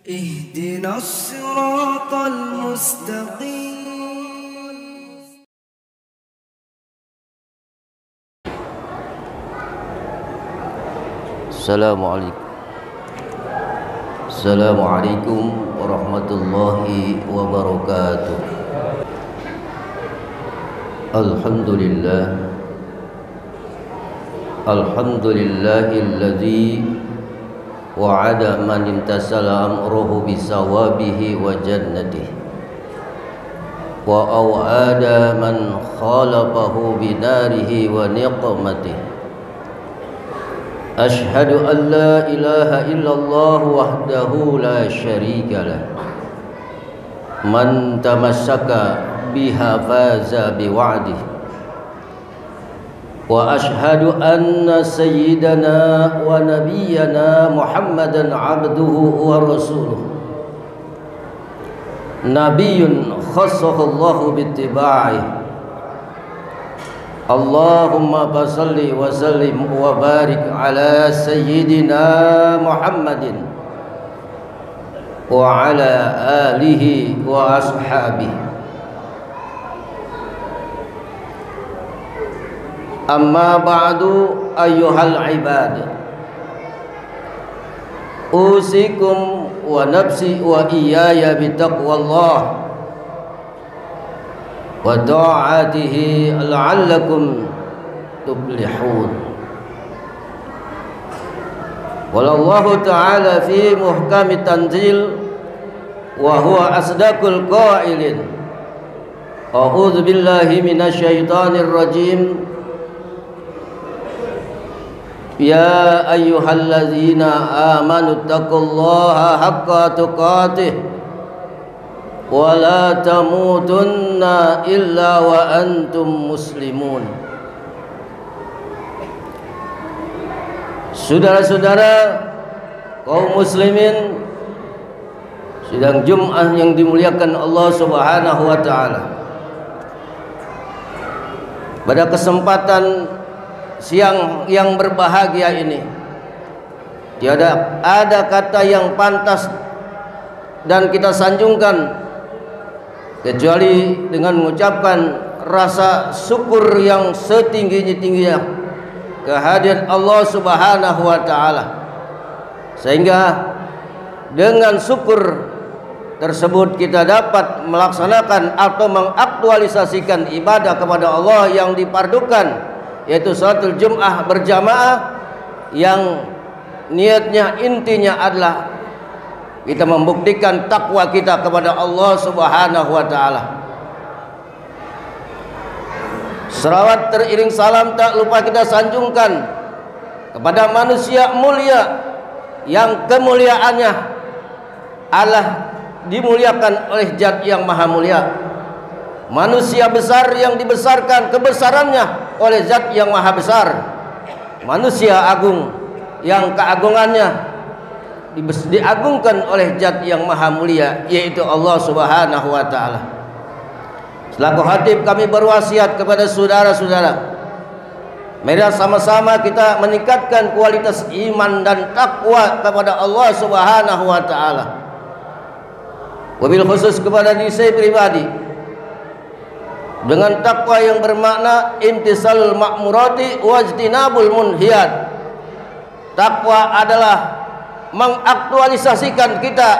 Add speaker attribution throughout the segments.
Speaker 1: اهدنا الصراط المستقيم.
Speaker 2: Assalamualaikum warahmatullahi wabarakatuh. Alhamdulillahilladzi wa'ada man intasala amruhu bisawabihi wa jannatihi wa aw'ada man khalafahu binarihi wa niqmatihi. Ashhadu an la ilaha illallah wahdahu la syarika lah, man tamassaka biha faza biwa'dihi. Wa ashhadu anna sayyidana wa nabiyyana Muhammadan abduhu wa rasuluh, nabiyyun khassahu Allahu bittiba'ihi. Allahumma basalli wa sallim wa barik ala sayyidina Muhammadin wa ala alihi wa ashabihi. Amma ba'du ayyuhal ibad, usikum wa nafsi wa iyaya bitaqwallah wa ta'atihi la'allakum tuflihun. Wallahu ta'ala fi muhkami tanzil wa huwa asdaqul qailin. A'udzu billahi minasyaitonir rajim. Ya ayyuhalladzina amanu taqullaha haqqa tuqatih wa la tamutunna illa wa antum muslimun. Saudara-saudara kaum muslimin, sidang Jumat yang dimuliakan Allah Subhanahu wa taala. Pada kesempatan siang yang berbahagia ini, tiada ada kata yang pantas dan kita sanjungkan kecuali dengan mengucapkan rasa syukur yang setinggi-tingginya kehadiran Allah Subhanahu wa taala, sehingga dengan syukur tersebut kita dapat melaksanakan atau mengaktualisasikan ibadah kepada Allah yang dipardukan, yaitu salatul Jum'ah berjamaah, yang niatnya intinya adalah kita membuktikan takwa kita kepada Allah Subhanahu wa taala. Selawat teriring salam tak lupa kita sanjungkan kepada manusia mulia yang kemuliaannya Allah dimuliakan oleh Zat yang maha mulia, manusia besar yang dibesarkan kebesarannya oleh Zat yang maha besar, manusia agung yang keagungannya diagungkan oleh Zat yang maha mulia, yaitu Allah Subhanahu wa taala. Selaku khatib kami berwasiat kepada saudara-saudara, mari sama-sama kita meningkatkan kualitas iman dan takwa kepada Allah Subhanahu wa taala. Wabil khusus kepada diri saya pribadi, dengan takwa yang bermakna imtisalul ma'murati wajtinabul munhiyat. Takwa adalah mengaktualisasikan kita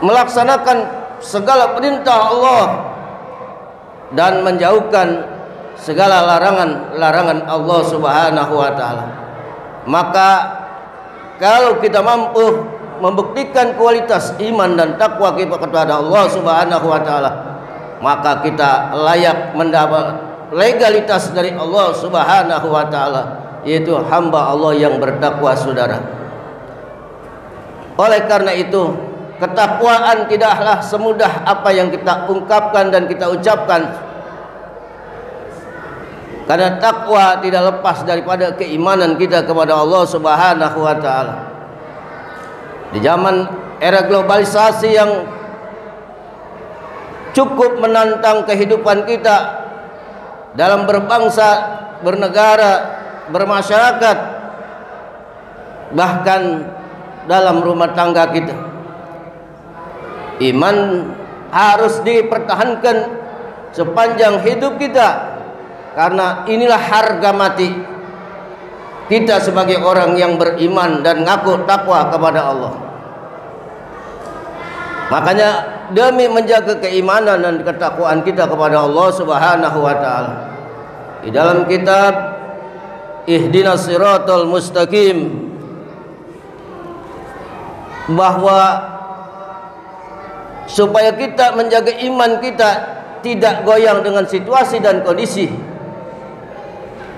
Speaker 2: melaksanakan segala perintah Allah dan menjauhkan segala larangan-larangan Allah Subhanahu wa taala. Maka kalau kita mampu membuktikan kualitas iman dan takwa kita kepada Allah Subhanahu wa taala, maka kita layak mendapat legalitas dari Allah Subhanahu wa taala, yaitu hamba Allah yang bertakwa, saudara. Oleh karena itu, ketakwaan tidaklah semudah apa yang kita ungkapkan dan kita ucapkan, karena takwa tidak lepas daripada keimanan kita kepada Allah Subhanahu wa taala. Di zaman era globalisasi yang cukup menantang kehidupan kita dalam berbangsa, bernegara, bermasyarakat, bahkan dalam rumah tangga kita. Iman harus dipertahankan sepanjang hidup kita, karena inilah harga mati kita sebagai orang yang beriman dan ngaku takwa kepada Allah. Makanya demi menjaga keimanan dan ketakwaan kita kepada Allah Subhanahu wa taala, di dalam kitab Ihdinas Siratal Mustaqim, bahwa supaya kita menjaga iman kita tidak goyang dengan situasi dan kondisi,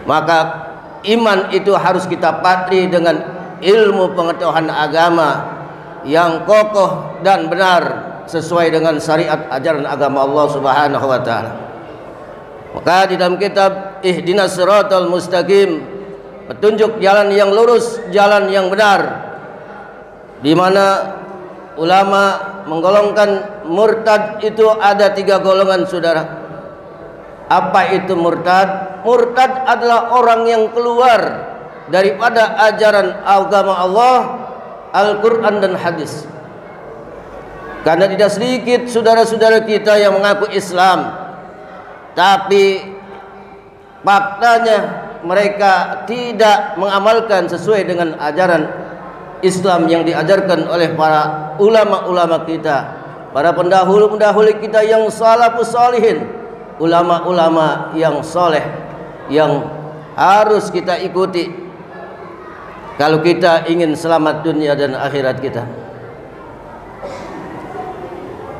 Speaker 2: maka iman itu harus kita patri dengan ilmu pengetahuan agama yang kokoh dan benar sesuai dengan syariat ajaran agama Allah Subhanahu wa taala. Maka di dalam kitab Ihdinas Siratal Mustaqim, petunjuk jalan yang lurus, jalan yang benar, di mana ulama menggolongkan murtad itu ada 3 golongan, saudara. Apa itu murtad? Murtad adalah orang yang keluar daripada ajaran agama Allah, Al-Quran dan hadis. Karena tidak sedikit saudara-saudara kita yang mengaku Islam, tapi faktanya mereka tidak mengamalkan sesuai dengan ajaran Islam yang diajarkan oleh para ulama-ulama kita, para pendahulu-pendahulu kita yang salafus salihin, ulama-ulama yang soleh, yang harus kita ikuti kalau kita ingin selamat dunia dan akhirat kita.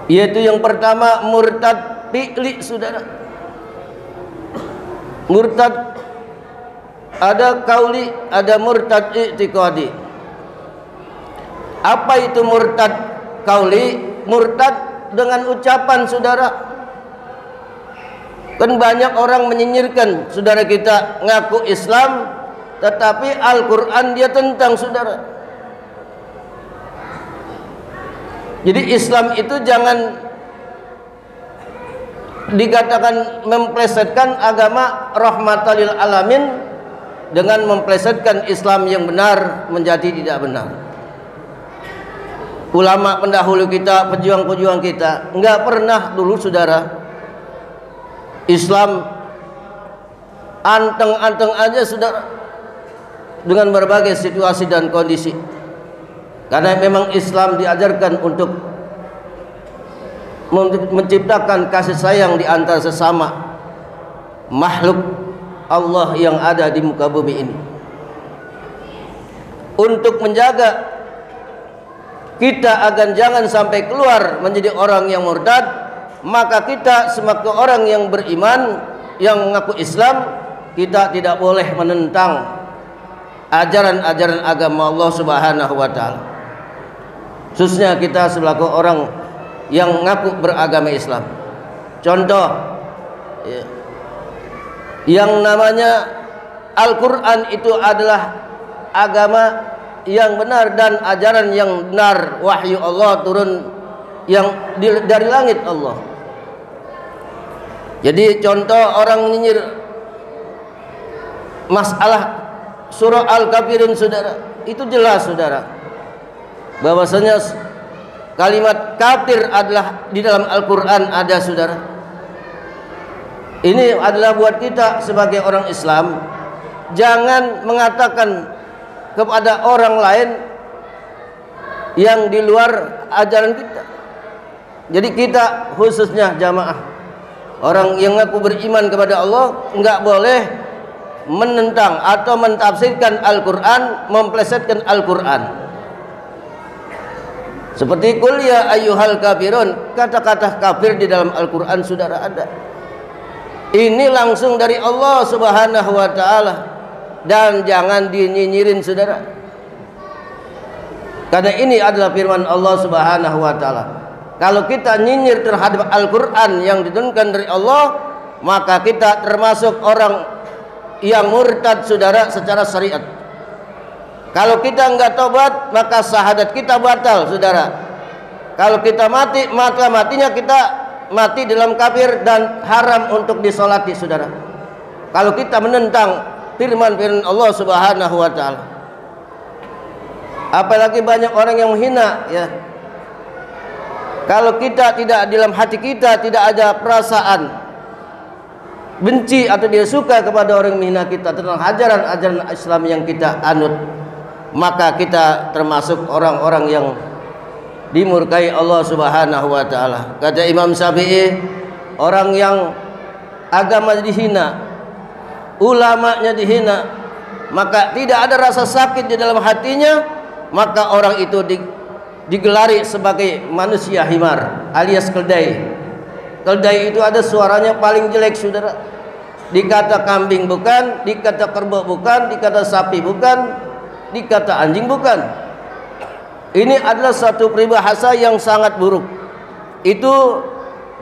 Speaker 2: Yaitu yang pertama murtad fi'li, saudara. Murtad ada kauli, ada murtad i'tiqadi. Apa itu murtad kauli? Murtad dengan ucapan, saudara. Kan banyak orang menyinyirkan saudara kita ngaku Islam tetapi Al-Quran dia tentang, saudara. Jadi Islam itu jangan dikatakan memplesetkan agama rahmatan lil alamin dengan memplesetkan Islam yang benar menjadi tidak benar. Ulama pendahulu kita, pejuang-pejuang kita, enggak pernah dulu, saudara, Islam anteng-anteng aja, saudara, dengan berbagai situasi dan kondisi. Karena memang Islam diajarkan untuk menciptakan kasih sayang di antara sesama makhluk Allah yang ada di muka bumi ini, untuk menjaga kita agar jangan sampai keluar menjadi orang yang murtad. Maka kita sebagai orang yang beriman, yang mengaku Islam, kita tidak boleh menentang ajaran-ajaran agama Allah Subhanahu wa taala. Khususnya kita sebagai orang yang mengaku beragama Islam. Contoh, yang namanya Al-Quran itu adalah agama yang benar dan ajaran yang benar, wahyu Allah turun yang dari langit Allah. Jadi contoh orang nyinyir masalah surah Al-Kafirun, saudara, itu jelas, saudara, bahwasanya kalimat kafir adalah di dalam Al-Quran ada, saudara. Ini adalah buat kita sebagai orang Islam, jangan mengatakan kepada orang lain yang di luar ajaran kita. Jadi kita khususnya jamaah, orang yang ngaku beriman kepada Allah, enggak boleh menentang atau mentafsirkan Al-Quran, memplesetkan Al-Quran. Seperti qul ya ayyuhal kafirun, kata-kata kafir di dalam Al-Quran, saudara, ada. Ini langsung dari Allah Subhanahu wa taala, dan jangan dinyinyirin, saudara. Karena ini adalah firman Allah Subhanahu wa taala. Kalau kita nyinyir terhadap Al-Quran yang diturunkan dari Allah, maka kita termasuk orang yang murtad, saudara, secara syariat. Kalau kita enggak tobat, maka syahadat kita batal, saudara. Kalau kita mati, maka matinya kita mati dalam kafir dan haram untuk disolati, saudara. Kalau kita menentang firman-firman Allah Subhanahu wa taala. Apalagi banyak orang yang menghina, ya. Kalau kita tidak, dalam hati kita tidak ada perasaan benci atau dia suka kepada orang yang menghina kita tentang ajaran-ajaran Islam yang kita anut, maka kita termasuk orang-orang yang dimurkai Allah Subhanahu wa taala. Kata Imam Syafi'i, orang yang agama dihina, ulamanya dihina, maka tidak ada rasa sakit di dalam hatinya, maka orang itu digelari sebagai manusia himar alias keldai. Keldai itu ada suaranya paling jelek, saudara. Dikata kambing bukan, dikata kerbau bukan, dikata sapi bukan, dikata anjing bukan. Ini adalah satu peribahasa yang sangat buruk. Itu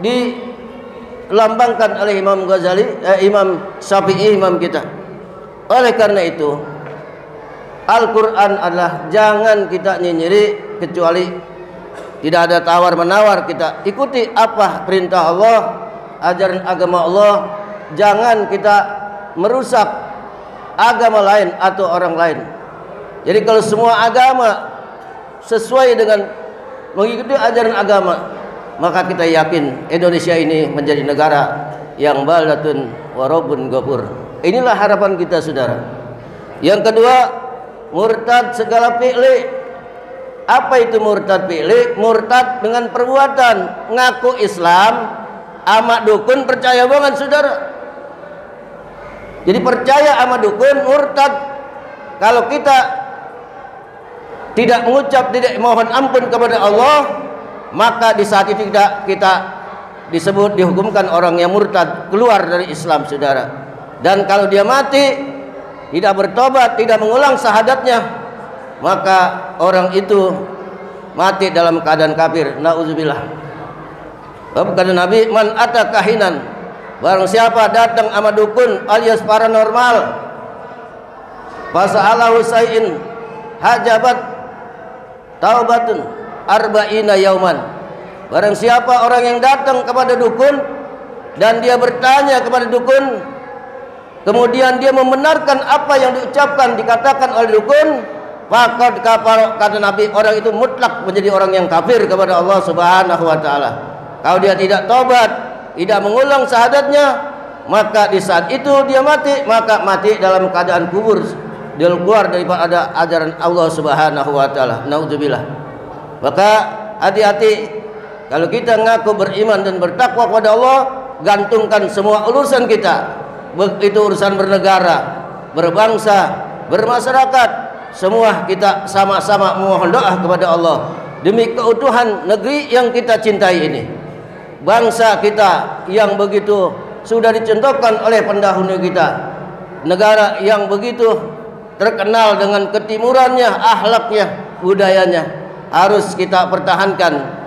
Speaker 2: dilambangkan oleh Imam Ghazali, Imam Syafi'i, imam kita. Oleh karena itu, Al-Quran adalah jangan kita nyinyiri, kecuali tidak ada tawar-menawar. Kita ikuti apa perintah Allah, ajaran agama Allah. Jangan kita merusak agama lain atau orang lain. Jadi kalau semua agama sesuai dengan mengikuti ajaran agama, maka kita yakin Indonesia ini menjadi negara yang baldatun warabun ghafur. Inilah harapan kita, saudara. Yang kedua, murtad segala fi'li. Apa itu murtad fi'li? Murtad dengan perbuatan, ngaku Islam, ama dukun percaya banget, saudara. Jadi percaya ama dukun, murtad. Kalau kita tidak mengucap, tidak mohon ampun kepada Allah, maka di saat itu kita disebut, dihukumkan orang yang murtad, keluar dari Islam, saudara. Dan kalau dia mati tidak bertobat, tidak mengulang syahadatnya, maka orang itu mati dalam keadaan kafir. Nauzubillah. Kata Nabi, man ata kahinan, barang siapa datang sama dukun alias paranormal, fasa'alahu say'in hajabat taubatun arba'ina yauman. Barang siapa orang yang datang kepada dukun dan dia bertanya kepada dukun, kemudian dia membenarkan apa yang diucapkan, dikatakan oleh dukun, maka kata Nabi, orang itu mutlak menjadi orang yang kafir kepada Allah Subhanahu wa taala. Kalau dia tidak tobat, tidak mengulang syahadatnya, maka di saat itu dia mati, maka mati dalam keadaan kubur, dia keluar daripada ajaran Allah Subhanahu wa taala. Nauzubillah. Maka hati-hati kalau kita ngaku beriman dan bertakwa kepada Allah, gantungkan semua urusan kita, itu urusan bernegara, berbangsa, bermasyarakat, semua kita sama-sama memohon doa kepada Allah demi keutuhan negeri yang kita cintai ini, bangsa kita yang begitu sudah dicontohkan oleh pendahulu kita, negara yang begitu terkenal dengan ketimurannya, akhlaknya, budayanya, harus kita pertahankan.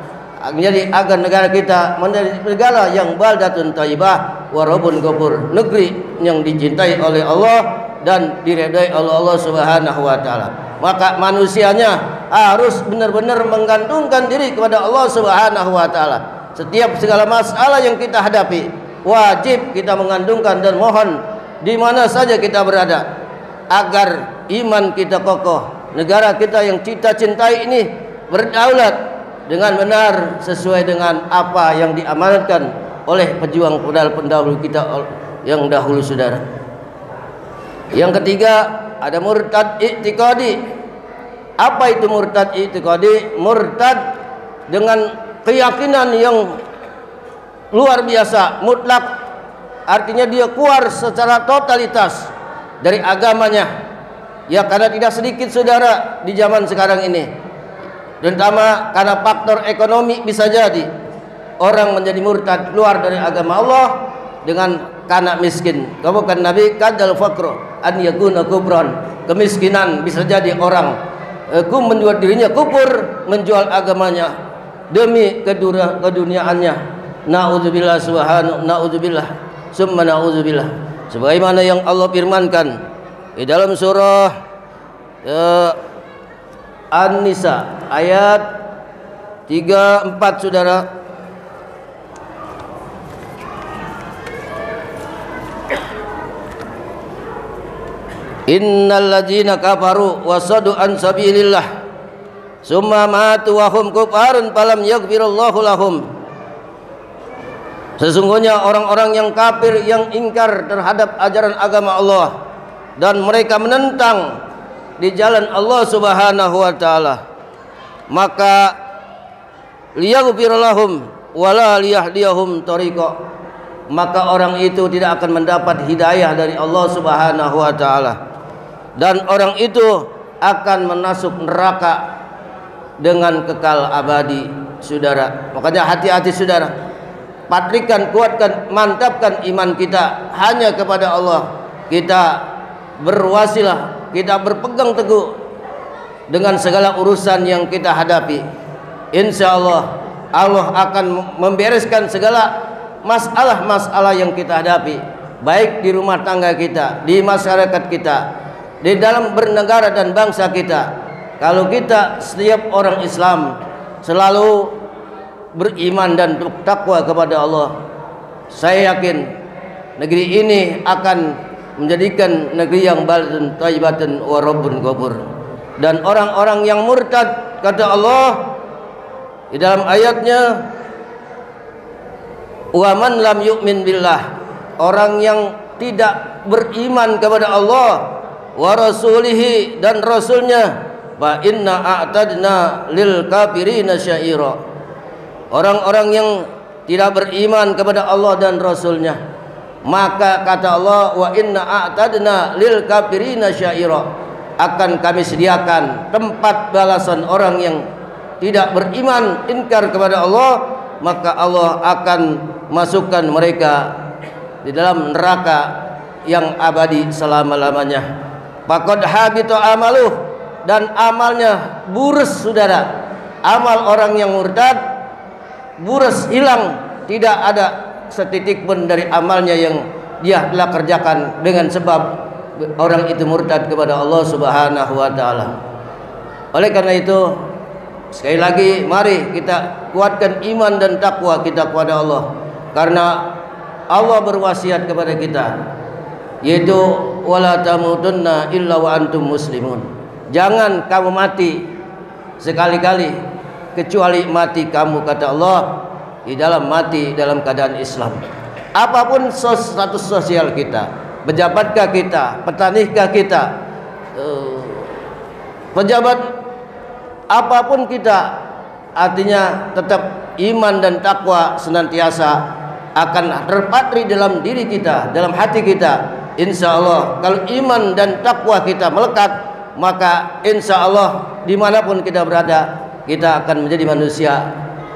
Speaker 2: Jadi agar negara kita menjadi negara yang baldatun thayyibah warabun ghafur, negeri yang dicintai oleh Allah dan diridai oleh Allah Subhanahu wa taala. Maka manusianya harus benar-benar menggantungkan diri kepada Allah Subhanahu wa taala. Setiap segala masalah yang kita hadapi, wajib kita menggantungkan dan mohon di mana saja kita berada, agar iman kita kokoh, negara kita yang kita cintai ini berdaulat dengan benar sesuai dengan apa yang diamanatkan oleh pejuang pendahulu kita yang dahulu, saudara. Yang ketiga, ada murtad i'tiqadi. Apa itu murtad i'tiqadi? Murtad dengan keyakinan yang luar biasa, mutlak, artinya dia keluar secara totalitas dari agamanya. Ya, karena tidak sedikit, saudara, di zaman sekarang ini, terutama karena faktor ekonomi, bisa jadi orang menjadi murtad, keluar dari agama Allah dengan karena miskin. Kemudian Nabi kadal fakro an yakuna kubron, kemiskinan bisa jadi orang menjual dirinya kufur, menjual agamanya demi keduniaannya. Nauzubillah subhanahu, nauzubillah summa nauzubillah. Sebagaimana yang Allah firmankan di dalam surah An-Nisa ayat 34, saudara. Innal ladzina kafaru wa saddu an sabilillah summa matu wa hum kufarun falam yaghfirullahu lahum. Sesungguhnya orang-orang yang kafir yang ingkar terhadap ajaran agama Allah dan mereka menentang di jalan Allah Subhanahu wa taala, maka liyaghfir lahum wala liyahdiyahum tariqa, maka orang itu tidak akan mendapat hidayah dari Allah Subhanahu wa taala, dan orang itu akan masuk neraka dengan kekal abadi. Saudara, makanya hati-hati saudara, patrikan, kuatkan, mantapkan iman kita hanya kepada Allah. Kita berwasilah, kita berpegang teguh dengan segala urusan yang kita hadapi. Insya Allah, Allah akan membereskan segala masalah-masalah yang kita hadapi, baik di rumah tangga kita, di masyarakat kita, di dalam bernegara dan bangsa kita. Kalau kita setiap orang Islam selalu beriman dan takwa kepada Allah, saya yakin negeri ini akan menjadikan negeri yang baladun thayyibatan wa rabbun ghafur. Dan orang-orang yang murtad, kata Allah di dalam ayatnya, wa man lam yu'min billah, orang yang tidak beriman kepada Allah wa rasulihi dan rasulnya, fa inna a'tadna lil kafirina syaira. Orang-orang yang tidak beriman kepada Allah dan rasulnya, maka kata Allah, wa inna a'tadna lil kafirina syaira, akan kami sediakan tempat balasan orang yang tidak beriman, ingkar kepada Allah, maka Allah akan masukkan mereka di dalam neraka yang abadi selama-lamanya. Faqad habita amaluh, dan amalnya burus saudara. Amal orang yang murtad burus, hilang, tidak ada setitik pun dari amalnya yang dia telah kerjakan dengan sebab orang itu murtad kepada Allah Subhanahu wa taala. Oleh karena itu, sekali lagi mari kita kuatkan iman dan takwa kita kepada Allah, karena Allah berwasiat kepada kita, yaitu wala tamutunna illa wa antum muslimun. Jangan kamu mati sekali-kali kecuali mati kamu, kata Allah, di dalam mati dalam keadaan Islam. Apapun status sosial kita, pejabatkah kita, petanikah kita, pejabat apapun kita, artinya tetap iman dan takwa senantiasa akan terpatri dalam diri kita, dalam hati kita. Insya Allah, kalau iman dan takwa kita melekat, maka insya Allah dimanapun kita berada, kita akan menjadi manusia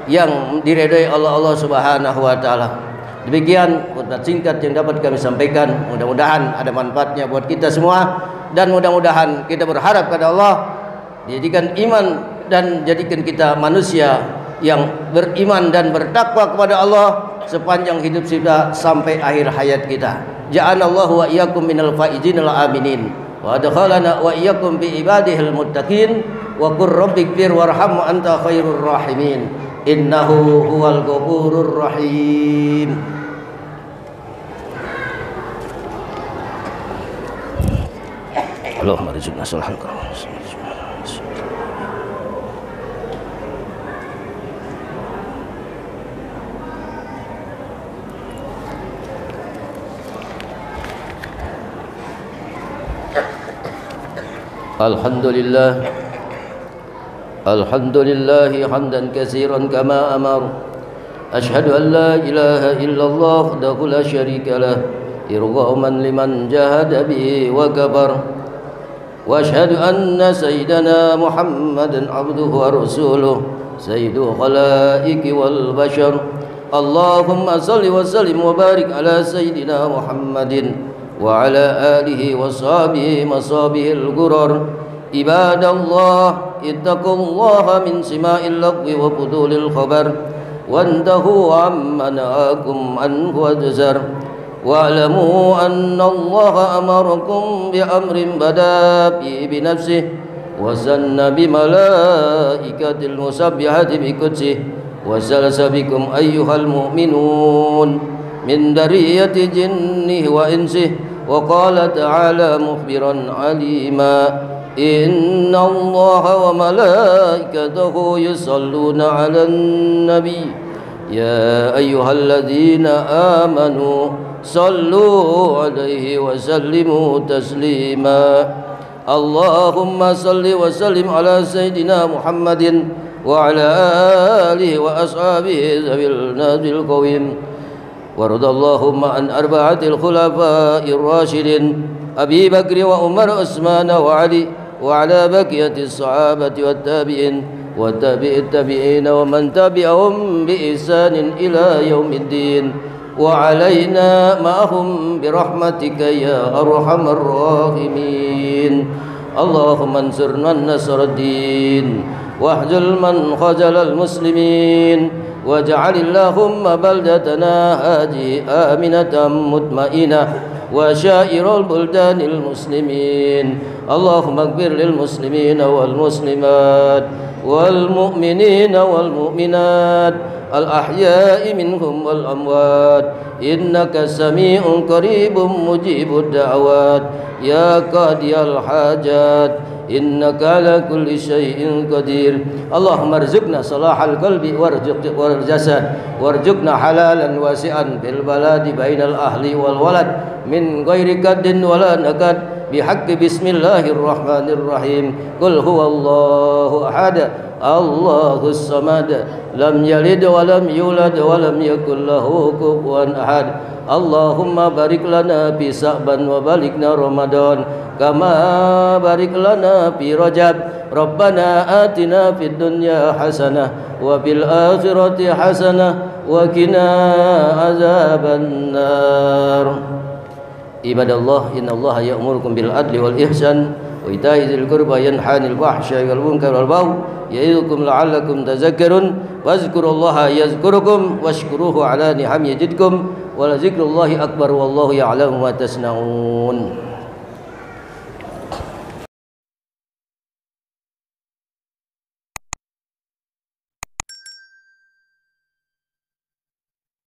Speaker 2: yang diridhai Allah Subhanahu wa taala. Demikian khutbah singkat yang dapat kami sampaikan. Mudah-mudahan ada manfaatnya buat kita semua, dan mudah-mudahan kita berharap kepada Allah dijadikan iman dan jadikan kita manusia yang beriman dan bertakwa kepada Allah sepanjang hidup kita sampai akhir hayat kita. Ja'alallahu wa iyyakum minal faizin al aminin wa adkhalana wa iyyakum bi ibadihil muttaqin wa qur rabbighfir warham anta khairur rahimin innahu huwal ghafurur rahim. Allahumma rizqna salihal qawl. Alhamdulillah, alhamdulillah hamdan katsiran kama amar. Ashhadu an la ilaha illallah wahdahu la syarika lah, irghaman liman jahada bihi wa kabar. Wa ashhadu anna sayyidana Muhammadan abduhu wa rasuluh, sayyidul khalaiqi wal bashar. Allahumma salli wa sallim wa barik ala sayyidina Muhammadin wa ala alihi wa sahbihi masabihil gurar. Ibadallah, ittaqullaha min sima'il lagwi wa fudulil khabar, wantahu amma na'akum anhu wajzar. Wa'lamu anna Allah amarakum bi amrin bada bi nafsihi wa sanna bi malaikatil musabbihati bi qudsih wa salasa bikum ayyuhal mu'minun min dariyati jinnihi wa insihi. Wa qala ta'ala mukhbiran alima, إن الله وملائكته يصلون على النبي يا أيها الذين آمنوا صلوا عليه وسلموا تسليما اللهم صل وسلم على سيدنا محمد وعلى آله وأصحابه ذوي النادي القويم وارض اللهم عن أربعة الخلفاء الراشدين أبي بكر وعمر وعثمان وعلي وعلى بقية الصحابة والتابعين وتابع التابعين ومن تبعهم بإحسان إلى يوم الدين وعلينا معهم برحمتك يا أرحم الراحمين اللهم انصرنا النصر الدين واخذل من خذل المسلمين واجعل اللهم بلدتنا هذه آمنة مطمئنة وشائر البلدان المسلمين اللهم اغفر للمسلمين والمسلمات والمؤمنين والمؤمنات الأحياء منهم والأموات إنك سميع قريب مجيب الدعوات يا قاضي الحاجات إنك على كل شيء قدير اللهم ارزقنا صلاح القلب والجسد وارزقنا حلالا واسعا في البلاد بين الأهل والولد من غير كد ولا نكد بحق بسم الله الرحمن الرحيم قل هو الله أحد الله الصمد لم يلد ولم يولد ولم يكن له كفوا أحد اللهم بارك لنا في شعبان وبلغنا رمضان كما بارك لنا في رجب ربنا آتنا في الدنيا حسنة وفي الآخرة حسنة وقنا عذاب النار عباد الله إن الله يأمركم بالعدل والإحسان وإيتاء ذي القربى ينهى عن الفحشاء والمنكر والبغي يعظكم لعلكم تذكرون واذكروا الله يذكركم واشكروه على نعمه يزدكم ولذكر الله أكبر والله يعلم ما تصنعون